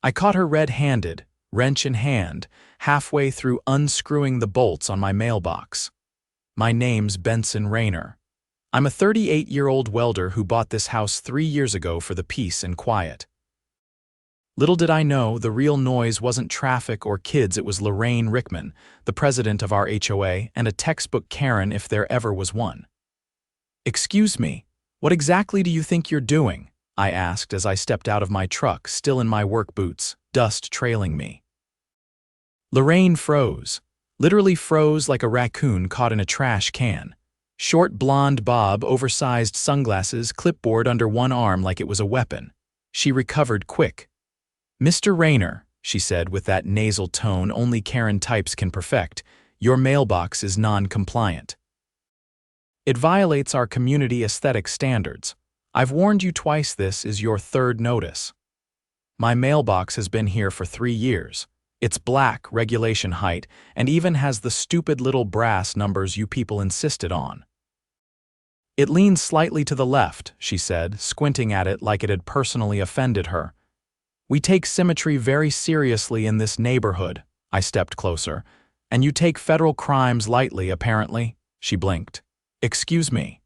I caught her red-handed, wrench in hand, halfway through unscrewing the bolts on my mailbox. My name's Benson Raynor. I'm a 38-year-old welder who bought this house 3 years ago for the peace and quiet. Little did I know the real noise wasn't traffic or kids, it was Lorraine Rickman, the president of our HOA, and a textbook Karen if there ever was one. "Excuse me, what exactly do you think you're doing?" I asked as I stepped out of my truck, still in my work boots, dust trailing me. Lorraine froze, literally froze like a raccoon caught in a trash can. Short blonde bob, oversized sunglasses, clipboard under one arm like it was a weapon. She recovered quick. "Mr. Raynor," she said with that nasal tone only Karen types can perfect, "your mailbox is non-compliant. It violates our community aesthetic standards. I've warned you twice, this is your third notice. My mailbox has been here for 3 years. It's black, regulation height, and even has the stupid little brass numbers you people insisted on." "It leans slightly to the left," she said, squinting at it like it had personally offended her. "We take symmetry very seriously in this neighborhood." I stepped closer. "And you take federal crimes lightly, apparently." She blinked. "Excuse me.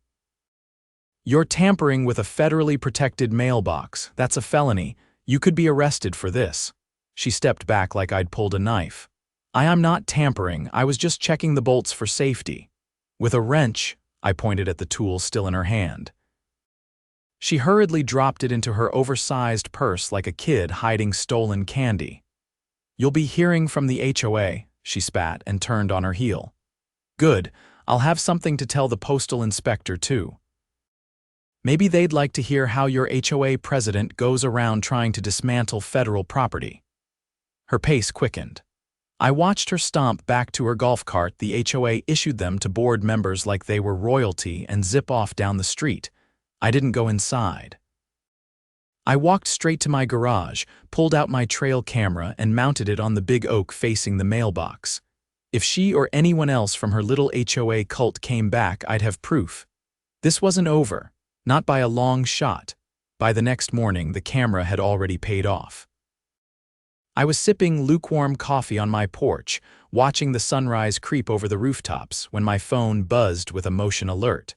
You're tampering with a federally protected mailbox. That's a felony. You could be arrested for this." She stepped back like I'd pulled a knife. I am not tampering, I was just checking the bolts for safety." With a wrench, I pointed at the tool still in her hand. She hurriedly dropped it into her oversized purse like a kid hiding stolen candy. "You'll be hearing from the HOA, she spat and turned on her heel. "Good, I'll have something to tell the postal inspector too. Maybe they'd like to hear how your HOA president goes around trying to dismantle federal property." Her pace quickened. I watched her stomp back to her golf cart the HOA issued them to board members like they were royalty and zip off down the street. I didn't go inside. I walked straight to my garage, pulled out my trail camera and mounted it on the big oak facing the mailbox. If she or anyone else from her little HOA cult came back, I'd have proof. This wasn't over, not by a long shot. By the next morning, the camera had already paid off. I was sipping lukewarm coffee on my porch, watching the sunrise creep over the rooftops, when my phone buzzed with a motion alert.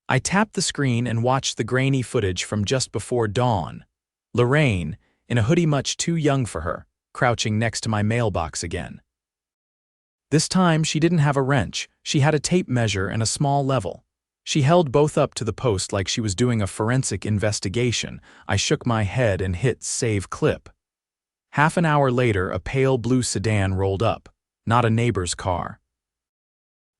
I tapped the screen and watched the grainy footage from just before dawn. Lorraine, in a hoodie much too young for her, crouching next to my mailbox again. This time she didn't have a wrench, she had a tape measure and a small level. She held both up to the post like she was doing a forensic investigation. I shook my head and hit save clip. Half an hour later, a pale blue sedan rolled up, not a neighbor's car.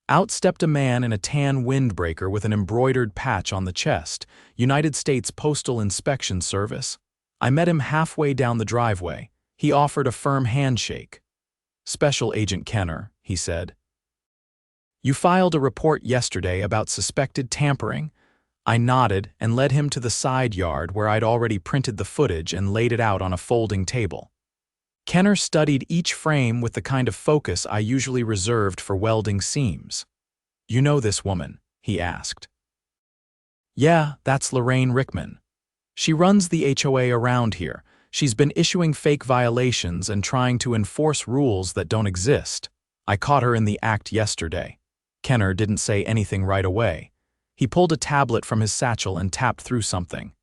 Out stepped a man in a tan windbreaker with an embroidered patch on the chest, United States Postal Inspection Service. I met him halfway down the driveway. He offered a firm handshake. "Special Agent Kenner," he said. "You filed a report yesterday about suspected tampering?" I nodded and led him to the side yard where I'd already printed the footage and laid it out on a folding table. Kenner studied each frame with the kind of focus I usually reserved for welding seams. "You know this woman?" he asked. "Yeah, that's Lorraine Rickman. She runs the HOA around here. She's been issuing fake violations and trying to enforce rules that don't exist. I caught her in the act yesterday." Kenner didn't say anything right away. He pulled a tablet from his satchel and tapped through something.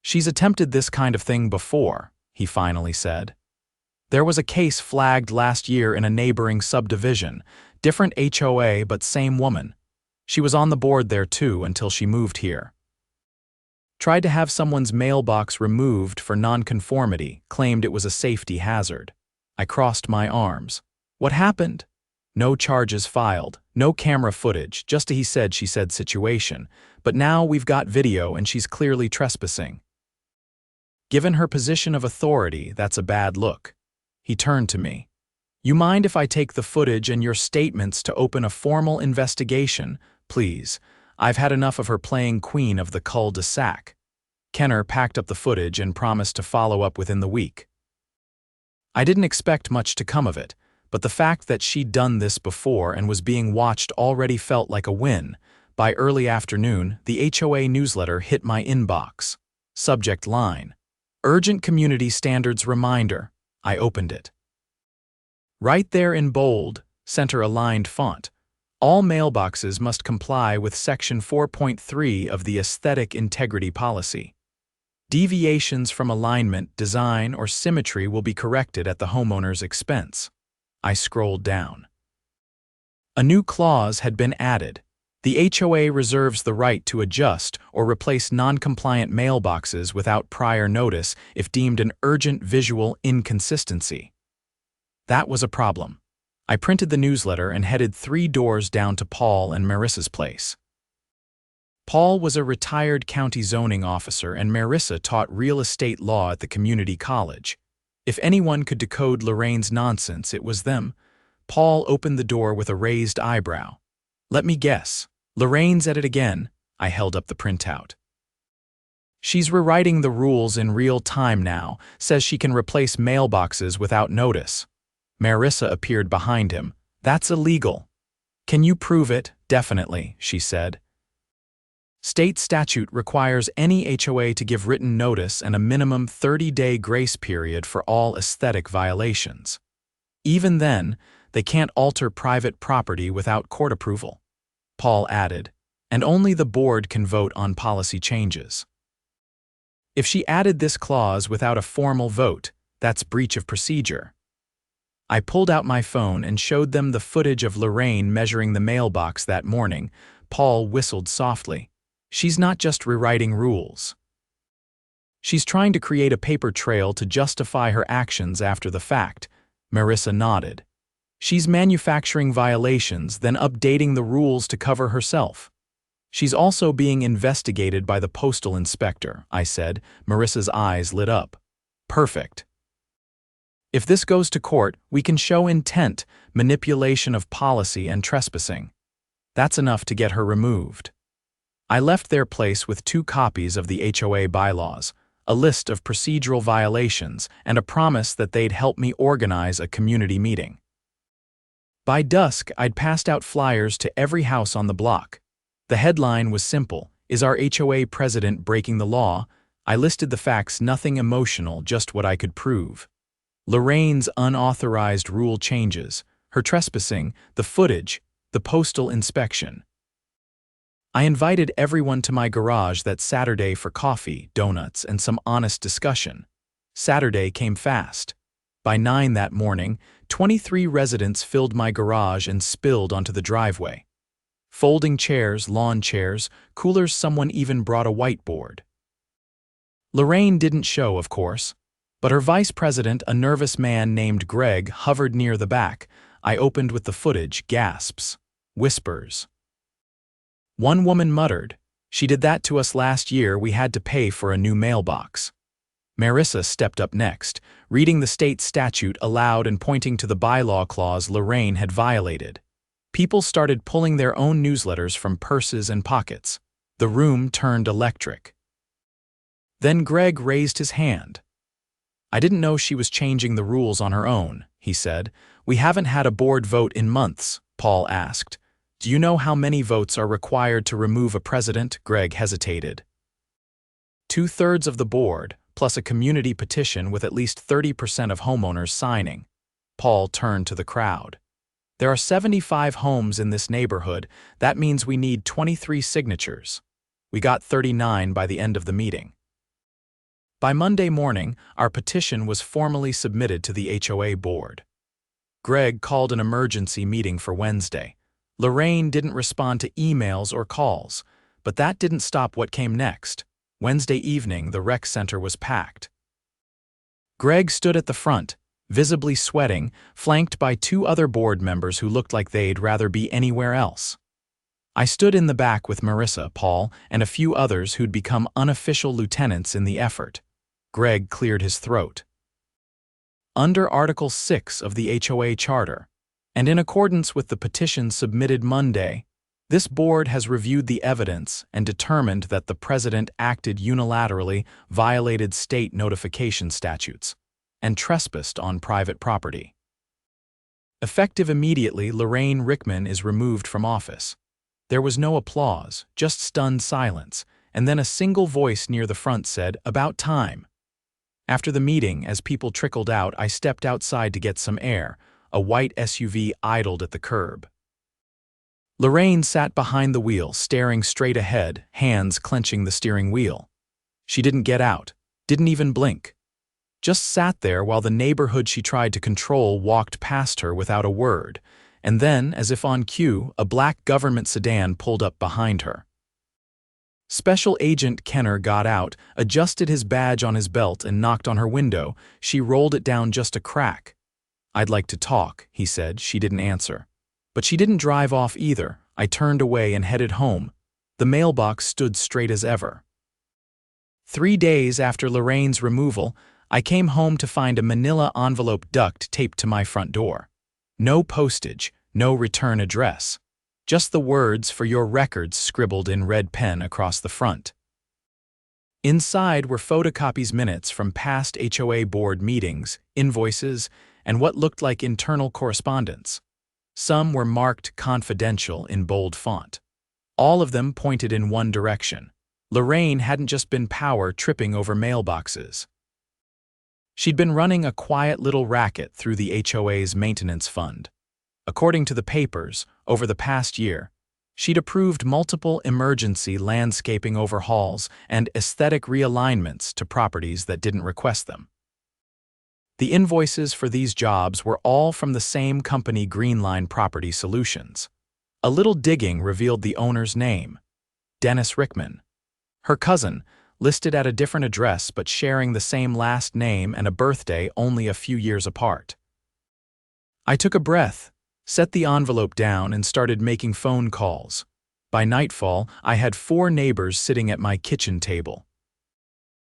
"She's attempted this kind of thing before," he finally said. "There was a case flagged last year in a neighboring subdivision, different HOA but same woman. She was on the board there too until she moved here. Tried to have someone's mailbox removed for nonconformity, claimed it was a safety hazard." I crossed my arms. "What happened?" "No charges filed, no camera footage, just a he said she said situation, but now we've got video and she's clearly trespassing. Given her position of authority, that's a bad look." He turned to me. "You mind if I take the footage and your statements to open a formal investigation, please? I've had enough of her playing queen of the cul-de-sac." Kenner packed up the footage and promised to follow up within the week. I didn't expect much to come of it, but the fact that she'd done this before and was being watched already felt like a win. By early afternoon, the HOA newsletter hit my inbox. Subject line: Urgent Community Standards Reminder. I opened it. Right there in bold, center-aligned font, all mailboxes must comply with Section 4.3 of the Aesthetic Integrity Policy. Deviations from alignment, design, or symmetry will be corrected at the homeowner's expense. I scrolled down. A new clause had been added. The HOA reserves the right to adjust or replace non-compliant mailboxes without prior notice if deemed an urgent visual inconsistency. That was a problem. I printed the newsletter and headed 3 doors down to Paul and Marissa's place. Paul was a retired county zoning officer and Marissa taught real estate law at the community college. If anyone could decode Lorraine's nonsense, it was them. Paul opened the door with a raised eyebrow. Let me guess. Lorraine's at it again. I held up the printout. She's rewriting the rules in real time now, says she can replace mailboxes without notice. Marissa appeared behind him. That's illegal. Can you prove it? Definitely, she said. State statute requires any HOA to give written notice and a minimum 30-day grace period for all aesthetic violations. Even then, they can't alter private property without court approval. Paul added, and only the board can vote on policy changes. If she added this clause without a formal vote, that's breach of procedure. I pulled out my phone and showed them the footage of Lorraine measuring the mailbox that morning. Paul whistled softly. She's not just rewriting rules. She's trying to create a paper trail to justify her actions after the fact. Marissa nodded. She's manufacturing violations, then updating the rules to cover herself. She's also being investigated by the postal inspector, I said. Marissa's eyes lit up. Perfect. If this goes to court, we can show intent, manipulation of policy, and trespassing. That's enough to get her removed. I left their place with 2 copies of the HOA bylaws, a list of procedural violations, and a promise that they'd help me organize a community meeting. By dusk, I'd passed out flyers to every house on the block. The headline was simple: Is our HOA president breaking the law? I listed the facts, nothing emotional, just what I could prove. Lorraine's unauthorized rule changes, her trespassing, the footage, the postal inspection. I invited everyone to my garage that Saturday for coffee, donuts, and some honest discussion. Saturday came fast. By 9 that morning, 23 residents filled my garage and spilled onto the driveway. Folding chairs, lawn chairs, coolers, someone even brought a whiteboard. Lorraine didn't show, of course, but her vice president, a nervous man named Greg, hovered near the back. I opened with the footage, gasps, whispers. One woman muttered, "She did that to us last year, we had to pay for a new mailbox." Marissa stepped up next, reading the state statute aloud and pointing to the bylaw clause Lorraine had violated. People started pulling their own newsletters from purses and pockets. The room turned electric. Then Greg raised his hand. "I didn't know she was changing the rules on her own," he said. "We haven't had a board vote in months," Paul asked. "Do you know how many votes are required to remove a president?" Greg hesitated. 2/3 of the board, plus a community petition with at least 30% of homeowners signing. Paul turned to the crowd. "There are 75 homes in this neighborhood. That means we need 23 signatures. We got 39 by the end of the meeting." By Monday morning, our petition was formally submitted to the HOA board. Greg called an emergency meeting for Wednesday. Lorraine didn't respond to emails or calls, but that didn't stop what came next. Wednesday evening, the rec center was packed. Greg stood at the front, visibly sweating, flanked by 2 other board members who looked like they'd rather be anywhere else. I stood in the back with Marissa, Paul, and a few others who'd become unofficial lieutenants in the effort. Greg cleared his throat. Under Article 6 of the HOA Charter, and in accordance with the petition submitted Monday, this board has reviewed the evidence and determined that the president acted unilaterally, violated state notification statutes, and trespassed on private property. Effective immediately, Lorraine Rickman is removed from office. There was no applause, just stunned silence, and then a single voice near the front said, "About time." After the meeting, as people trickled out, I stepped outside to get some air. A white SUV idled at the curb. Lorraine sat behind the wheel, staring straight ahead, hands clenching the steering wheel. She didn't get out, didn't even blink. Just sat there while the neighborhood she tried to control walked past her without a word, and then, as if on cue, a black government sedan pulled up behind her. Special Agent Kenner got out, adjusted his badge on his belt, and knocked on her window. She rolled it down just a crack. "I'd like to talk," he said. She didn't answer. But she didn't drive off either. I turned away and headed home. The mailbox stood straight as ever. 3 days after Lorraine's removal, I came home to find a manila envelope duct taped to my front door. No postage, no return address. Just the words "for your records" scribbled in red pen across the front. Inside were photocopies, minutes from past HOA board meetings, invoices, and what looked like internal correspondence. Some were marked "confidential" in bold font. All of them pointed in one direction. Lorraine hadn't just been power tripping over mailboxes. She'd been running a quiet little racket through the HOA's maintenance fund. According to the papers, over the past year, she'd approved multiple emergency landscaping overhauls and aesthetic realignments to properties that didn't request them. The invoices for these jobs were all from the same company, Greenline Property Solutions. A little digging revealed the owner's name, Dennis Rickman. Her cousin, listed at a different address but sharing the same last name and a birthday only a few years apart. I took a breath, set the envelope down, and started making phone calls. By nightfall, I had 4 neighbors sitting at my kitchen table.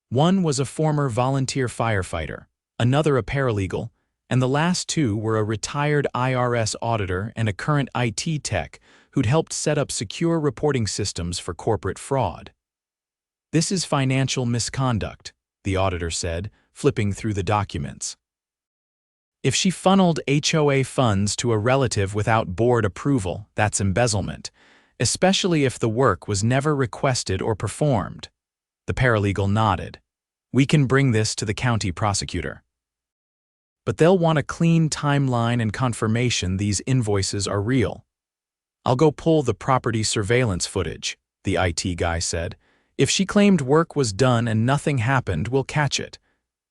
One was a former volunteer firefighter, another a paralegal, and the last 2 were a retired IRS auditor and a current IT tech who'd helped set up secure reporting systems for corporate fraud. "This is financial misconduct," the auditor said, flipping through the documents. "If she funneled HOA funds to a relative without board approval, that's embezzlement, especially if the work was never requested or performed." The paralegal nodded. "We can bring this to the county prosecutor. But they'll want a clean timeline and confirmation these invoices are real." "I'll go pull the property surveillance footage," the IT guy said. "If she claimed work was done and nothing happened, we'll catch it.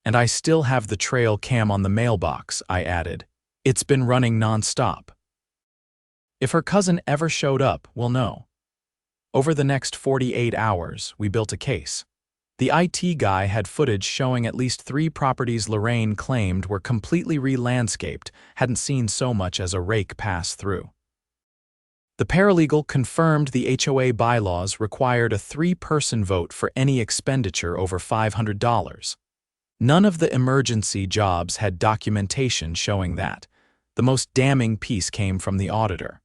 And I still have the trail cam on the mailbox," I added. "It's been running nonstop. If her cousin ever showed up, we'll know." Over the next 48 hours, we built a case. The IT guy had footage showing at least 3 properties Lorraine claimed were completely re-landscaped, hadn't seen so much as a rake pass through. The paralegal confirmed the HOA bylaws required a 3-person vote for any expenditure over $500. None of the emergency jobs had documentation showing that. The most damning piece came from the auditor.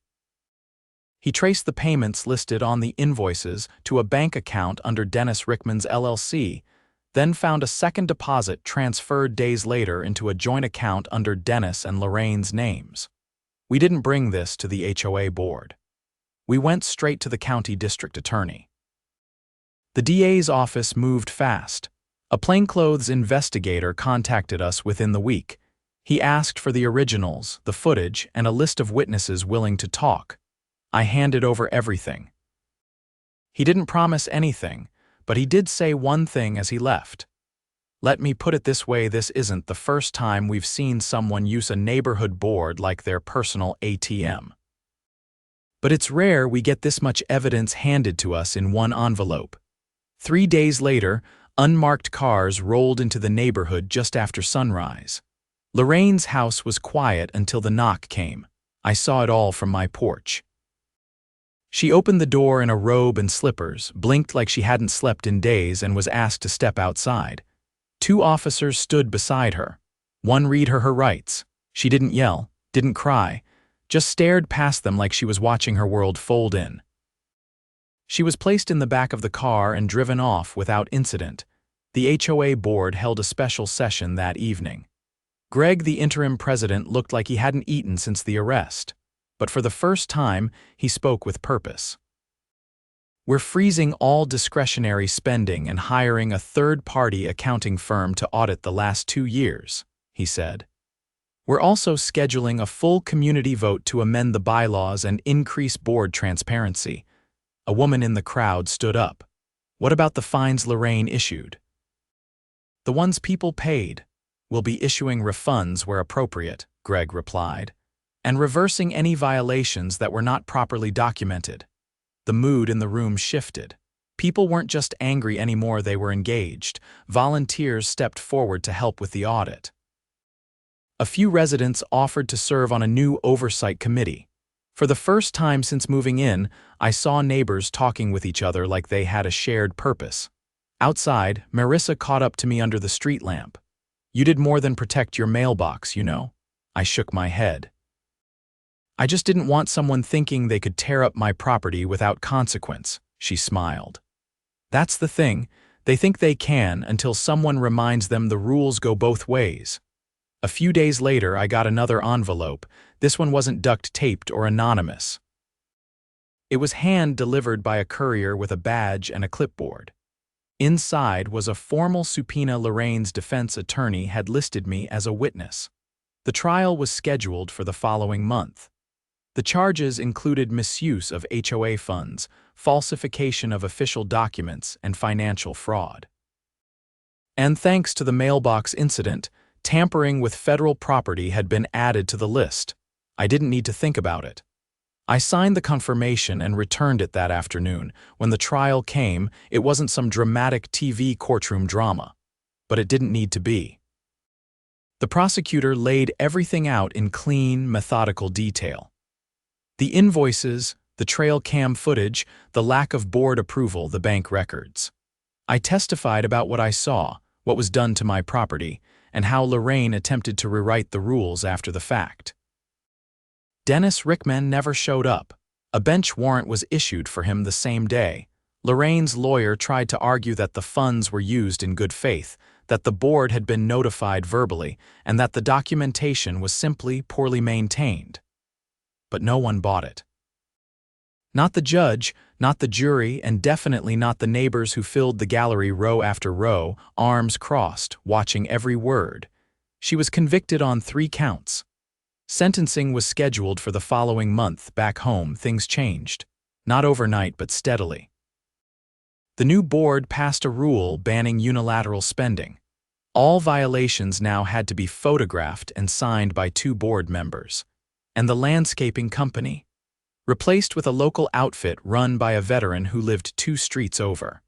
He traced the payments listed on the invoices to a bank account under Dennis Rickman's LLC, then found a second deposit transferred days later into a joint account under Dennis and Lorraine's names. We didn't bring this to the HOA board. We went straight to the county district attorney. The DA's office moved fast. A plainclothes investigator contacted us within the week. He asked for the originals, the footage, and a list of witnesses willing to talk. I handed over everything. He didn't promise anything, but he did say one thing as he left. "Let me put it this way, this isn't the first time we've seen someone use a neighborhood board like their personal ATM. But it's rare we get this much evidence handed to us in one envelope." 3 days later, unmarked cars rolled into the neighborhood just after sunrise. Lorraine's house was quiet until the knock came. I saw it all from my porch. She opened the door in a robe and slippers, blinked like she hadn't slept in days, and was asked to step outside. 2 officers stood beside her. One read her rights. She didn't yell, didn't cry, just stared past them like she was watching her world fold in. She was placed in the back of the car and driven off without incident. The HOA board held a special session that evening. Greg, the interim president, looked like he hadn't eaten since the arrest. But for the first time, he spoke with purpose. We're freezing all discretionary spending and hiring a third-party accounting firm to audit the last 2 years, he said. We're also scheduling a full community vote to amend the bylaws and increase board transparency. A woman in the crowd stood up. What about the fines Lorraine issued? The ones people paid. We'll be issuing refunds where appropriate, Greg replied, and reversing any violations that were not properly documented. The mood in the room shifted. People weren't just angry anymore, they were engaged. Volunteers stepped forward to help with the audit. A few residents offered to serve on a new oversight committee. For the first time since moving in, I saw neighbors talking with each other like they had a shared purpose. Outside, Marissa caught up to me under the street lamp. "You did more than protect your mailbox, you know." I shook my head. "I just didn't want someone thinking they could tear up my property without consequence," she smiled. "That's the thing, they think they can until someone reminds them the rules go both ways." A few days later, I got another envelope. This one wasn't duct-taped or anonymous. It was hand-delivered by a courier with a badge and a clipboard. Inside was a formal subpoena. Lorraine's defense attorney had listed me as a witness. The trial was scheduled for the following month. The charges included misuse of HOA funds, falsification of official documents, and financial fraud. And thanks to the mailbox incident, tampering with federal property had been added to the list. I didn't need to think about it. I signed the confirmation and returned it that afternoon. When the trial came, it wasn't some dramatic TV courtroom drama. But it didn't need to be. The prosecutor laid everything out in clean, methodical detail. The invoices, the trail cam footage, the lack of board approval, the bank records. I testified about what I saw, what was done to my property, and how Lorraine attempted to rewrite the rules after the fact. Dennis Rickman never showed up. A bench warrant was issued for him the same day. Lorraine's lawyer tried to argue that the funds were used in good faith, that the board had been notified verbally, and that the documentation was simply poorly maintained. But no one bought it. Not the judge, not the jury, and definitely not the neighbors who filled the gallery row after row, arms crossed, watching every word. She was convicted on 3 counts. Sentencing was scheduled for the following month. Back home, things changed. Not overnight, but steadily. The new board passed a rule banning unilateral spending. All violations now had to be photographed and signed by 2 board members. And the landscaping company, replaced with a local outfit run by a veteran who lived 2 streets over.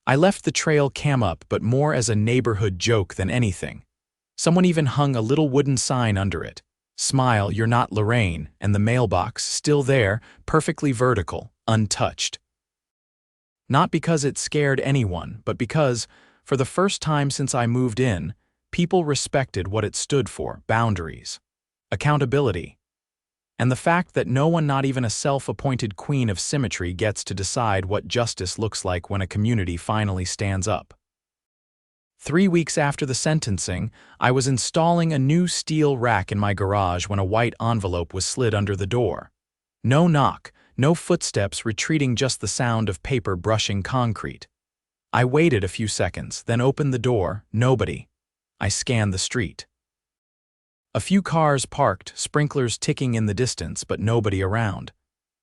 I left the trail cam up, but more as a neighborhood joke than anything. Someone even hung a little wooden sign under it. "Smile, you're not Lorraine," and the mailbox, still there, perfectly vertical, untouched. Not because it scared anyone, but because, for the first time since I moved in, people respected what it stood for: boundaries, accountability, and the fact that no one, not even a self-appointed queen of symmetry, gets to decide what justice looks like when a community finally stands up. 3 weeks after the sentencing, I was installing a new steel rack in my garage when a white envelope was slid under the door. No knock, no footsteps retreating, just the sound of paper brushing concrete. I waited a few seconds, then opened the door. Nobody. I scanned the street. A few cars parked, sprinklers ticking in the distance, but nobody around.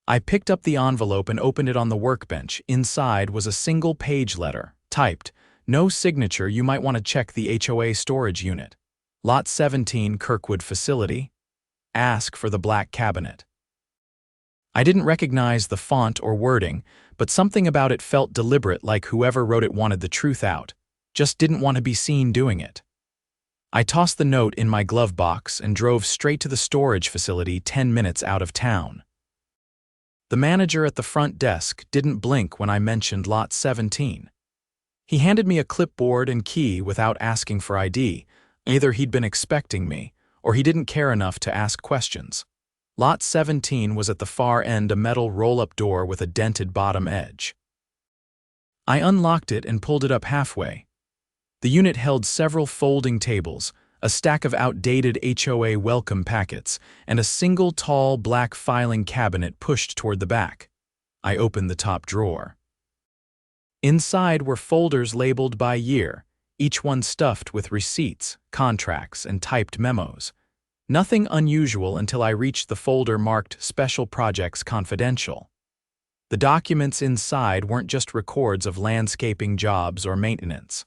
I picked up the envelope and opened it on the workbench. Inside was a single-page letter, typed, "No signature, you might want to check the HOA storage unit. Lot 17, Kirkwood Facility. Ask for the black cabinet." I didn't recognize the font or wording, but something about it felt deliberate, like whoever wrote it wanted the truth out, just didn't want to be seen doing it. I tossed the note in my glove box and drove straight to the storage facility 10 minutes out of town. The manager at the front desk didn't blink when I mentioned Lot 17. He handed me a clipboard and key without asking for ID. Either he'd been expecting me, or he didn't care enough to ask questions. Lot 17 was at the far end, a metal roll-up door with a dented bottom edge. I unlocked it and pulled it up halfway. The unit held several folding tables, a stack of outdated HOA welcome packets, and a single tall black filing cabinet pushed toward the back. I opened the top drawer. Inside were folders labeled by year, each one stuffed with receipts, contracts, and typed memos. Nothing unusual until I reached the folder marked Special Projects Confidential. The documents inside weren't just records of landscaping jobs or maintenance.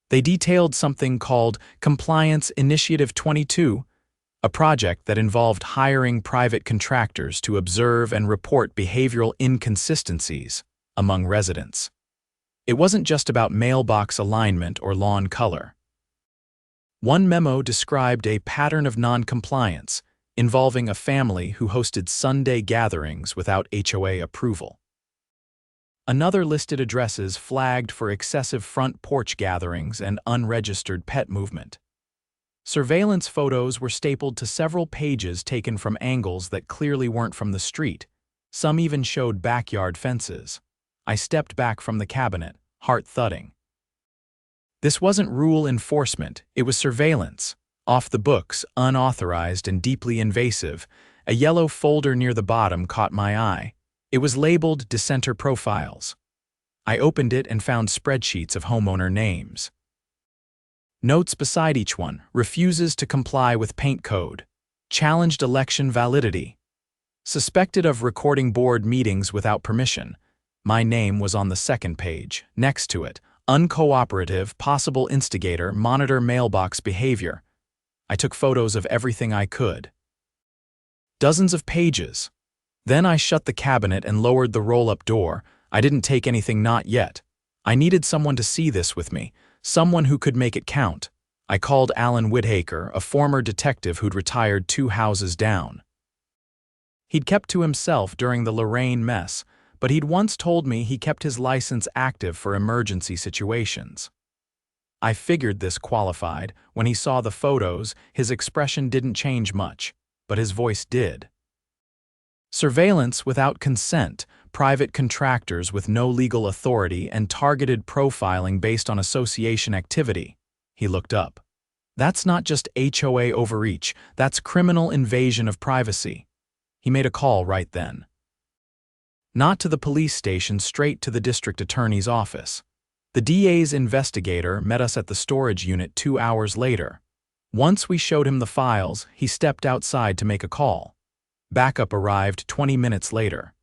They detailed something called Compliance Initiative 22, a project that involved hiring private contractors to observe and report behavioral inconsistencies among residents. It wasn't just about mailbox alignment or lawn color. One memo described a pattern of non-compliance involving a family who hosted Sunday gatherings without HOA approval. Another listed addresses flagged for excessive front porch gatherings and unregistered pet movement. Surveillance photos were stapled to several pages taken from angles that clearly weren't from the street. Some even showed backyard fences. I stepped back from the cabinet, heart thudding. This wasn't rule enforcement, it was surveillance. Off the books, unauthorized and deeply invasive. A yellow folder near the bottom caught my eye. It was labeled Dissenter Profiles. I opened it and found spreadsheets of homeowner names. Notes beside each one: refuses to comply with paint code, challenged election validity, suspected of recording board meetings without permission. My name was on the second page. Next to it, uncooperative, possible instigator, monitor mailbox behavior. I took photos of everything I could. Dozens of pages. Then I shut the cabinet and lowered the roll-up door. I didn't take anything, not yet. I needed someone to see this with me, someone who could make it count. I called Alan Whitaker, a former detective who'd retired 2 houses down. He'd kept to himself during the Lorraine mess, but he'd once told me he kept his license active for emergency situations. I figured this qualified. When he saw the photos, his expression didn't change much, but his voice did. Surveillance without consent, private contractors with no legal authority, and targeted profiling based on association activity. He looked up. That's not just HOA overreach, that's criminal invasion of privacy. He made a call right then. Not to the police station, straight to the district attorney's office. The DA's investigator met us at the storage unit 2 hours later. Once we showed him the files, he stepped outside to make a call. Backup arrived 20 minutes later.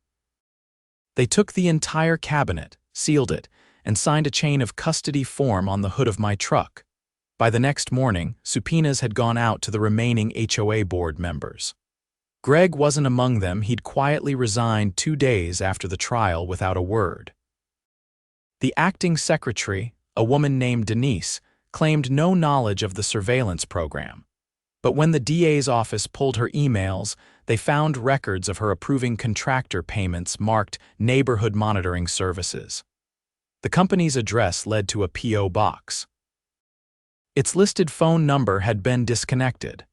They took the entire cabinet, sealed it, and signed a chain of custody form on the hood of my truck. By the next morning, subpoenas had gone out to the remaining HOA board members. Greg wasn't among them. He'd quietly resigned 2 days after the trial without a word. The acting secretary, a woman named Denise, claimed no knowledge of the surveillance program. But when the DA's office pulled her emails, they found records of her approving contractor payments marked Neighborhood Monitoring Services. The company's address led to a P.O. box. Its listed phone number had been disconnected.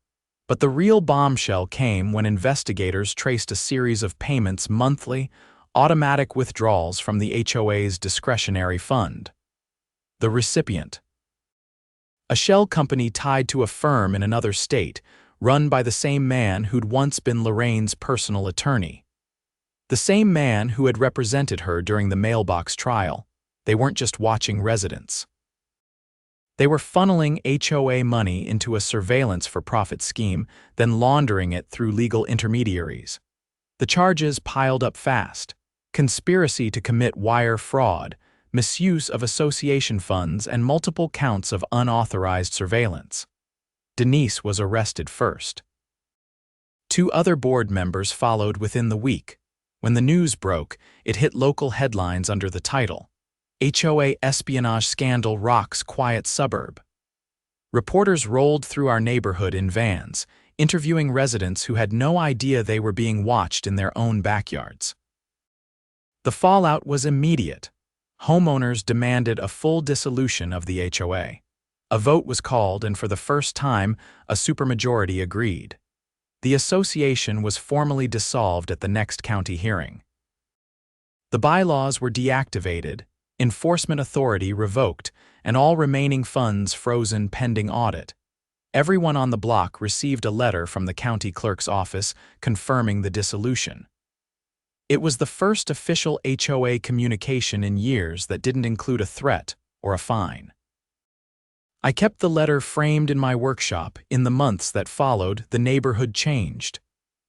But the real bombshell came when investigators traced a series of payments monthly, automatic withdrawals from the HOA's discretionary fund. The recipient: a shell company tied to a firm in another state, run by the same man who'd once been Lorraine's personal attorney. The same man who had represented her during the mailbox trial. They weren't just watching residents. They were funneling HOA money into a surveillance-for-profit scheme, then laundering it through legal intermediaries. The charges piled up fast: conspiracy to commit wire fraud, misuse of association funds, and multiple counts of unauthorized surveillance. Denise was arrested first. 2 other board members followed within the week. When the news broke, it hit local headlines under the title, HOA Espionage Scandal Rocks Quiet Suburb. Reporters rolled through our neighborhood in vans, interviewing residents who had no idea they were being watched in their own backyards. The fallout was immediate. Homeowners demanded a full dissolution of the HOA. A vote was called, and for the first time, a supermajority agreed. The association was formally dissolved at the next county hearing. The bylaws were deactivated, enforcement authority revoked, and all remaining funds frozen pending audit. Everyone on the block received a letter from the county clerk's office confirming the dissolution. It was the first official HOA communication in years that didn't include a threat or a fine. I kept the letter framed in my workshop. In the months that followed, the neighborhood changed.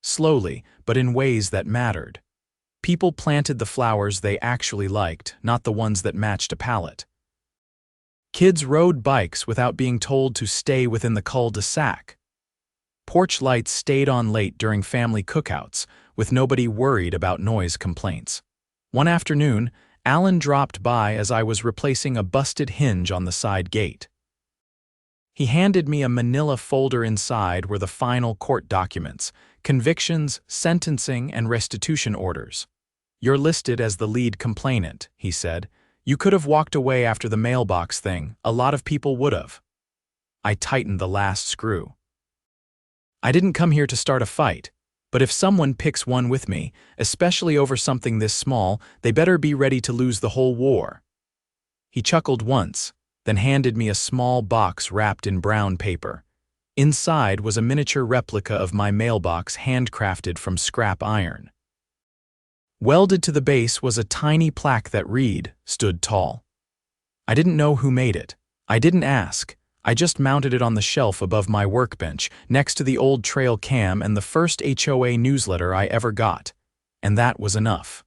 Slowly, but in ways that mattered. People planted the flowers they actually liked, not the ones that matched a palette. Kids rode bikes without being told to stay within the cul-de-sac. Porch lights stayed on late during family cookouts, with nobody worried about noise complaints. One afternoon, Alan dropped by as I was replacing a busted hinge on the side gate. He handed me a manila folder. Inside were the final court documents, convictions, sentencing, and restitution orders. "You're listed as the lead complainant," he said. "You could have walked away after the mailbox thing. A lot of people would have." I tightened the last screw. I didn't come here to start a fight, but if someone picks one with me, especially over something this small, they better be ready to lose the whole war. He chuckled once, then handed me a small box wrapped in brown paper. Inside was a miniature replica of my mailbox, handcrafted from scrap iron. Welded to the base was a tiny plaque that stood tall. I didn't know who made it. I didn't ask. I just mounted it on the shelf above my workbench, next to the old trail cam and the first HOA newsletter I ever got. And that was enough.